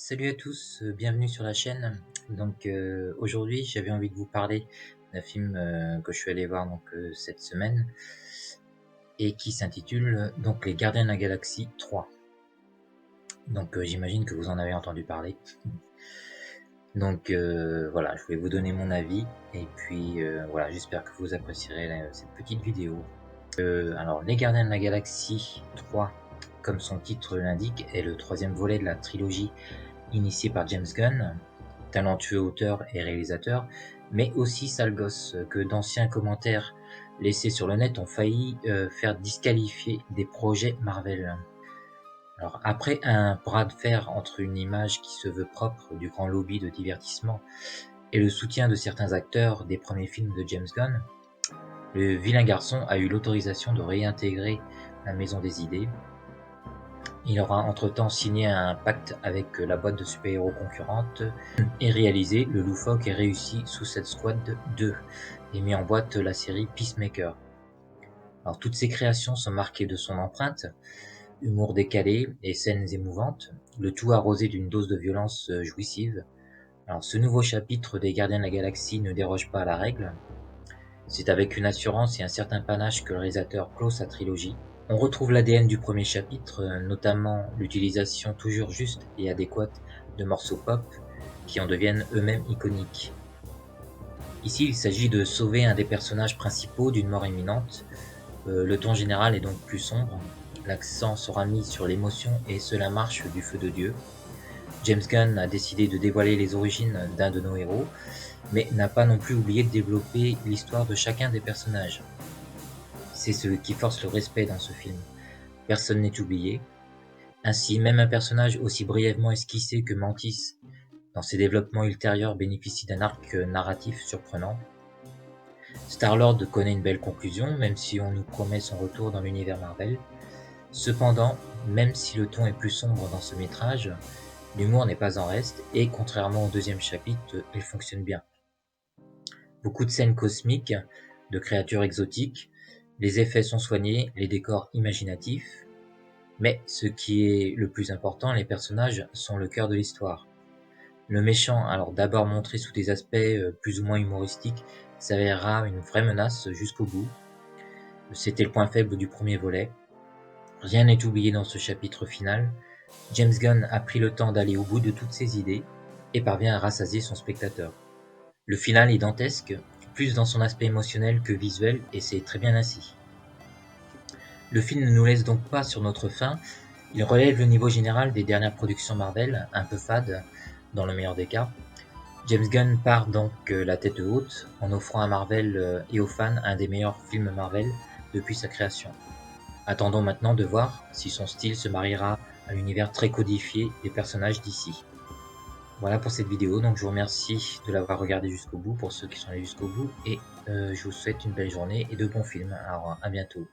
Salut à tous, bienvenue sur la chaîne. Aujourd'hui j'avais envie de vous parler d'un film que je suis allé voir cette semaine et qui s'intitule Les Gardiens de la Galaxie 3. J'imagine que vous en avez entendu parler. Voilà, je voulais vous donner mon avis et puis voilà, j'espère que vous apprécierez cette petite vidéo. Les Gardiens de la Galaxie 3, comme son titre l'indique, est le troisième volet de la trilogie initiée par James Gunn, talentueux auteur et réalisateur, mais aussi sale gosse, que d'anciens commentaires laissés sur le net ont failli faire disqualifier des projets Marvel. Alors, après un bras de fer entre une image qui se veut propre du grand lobby de divertissement et le soutien de certains acteurs des premiers films de James Gunn, le vilain garçon a eu l'autorisation de réintégrer la Maison des Idées. Il aura entre-temps signé un pacte avec la boîte de super-héros concurrente et réalisé le loufoque et réussi Suicide Squad 2 et mis en boîte la série Peacemaker. Alors, toutes ces créations sont marquées de son empreinte, humour décalé et scènes émouvantes, le tout arrosé d'une dose de violence jouissive. Alors, ce nouveau chapitre des Gardiens de la Galaxie ne déroge pas à la règle. C'est avec une assurance et un certain panache que le réalisateur clôt sa trilogie. On retrouve l'ADN du premier chapitre, notamment l'utilisation toujours juste et adéquate de morceaux pop qui en deviennent eux-mêmes iconiques. Ici, il s'agit de sauver un des personnages principaux d'une mort imminente. Le ton général est donc plus sombre, l'accent sera mis sur l'émotion et cela marche du feu de Dieu. James Gunn a décidé de dévoiler les origines d'un de nos héros, mais n'a pas non plus oublié de développer l'histoire de chacun des personnages. C'est ce qui force le respect dans ce film. Personne n'est oublié. Ainsi, même un personnage aussi brièvement esquissé que Mantis, dans ses développements ultérieurs, bénéficie d'un arc narratif surprenant. Star-Lord connaît une belle conclusion, même si on nous promet son retour dans l'univers Marvel. Cependant, même si le ton est plus sombre dans ce métrage, l'humour n'est pas en reste, et contrairement au deuxième chapitre, il fonctionne bien. Beaucoup de scènes cosmiques, de créatures exotiques, les effets sont soignés, les décors imaginatifs, mais ce qui est le plus important, les personnages sont le cœur de l'histoire. Le méchant, alors d'abord montré sous des aspects plus ou moins humoristiques, s'avérera une vraie menace jusqu'au bout. C'était le point faible du premier volet. Rien n'est oublié dans ce chapitre final. James Gunn a pris le temps d'aller au bout de toutes ses idées et parvient à rassasier son spectateur. Le final est dantesque, plus dans son aspect émotionnel que visuel, et c'est très bien ainsi. Le film ne nous laisse donc pas sur notre faim, il relève le niveau général des dernières productions Marvel, un peu fades, dans le meilleur des cas. James Gunn part donc la tête haute, en offrant à Marvel et aux fans un des meilleurs films Marvel depuis sa création. Attendons maintenant de voir si son style se mariera à l'univers très codifié des personnages d'ici. Voilà pour cette vidéo, donc je vous remercie de l'avoir regardé jusqu'au bout, pour ceux qui sont allés jusqu'au bout, et je vous souhaite une belle journée et de bons films. Alors à bientôt.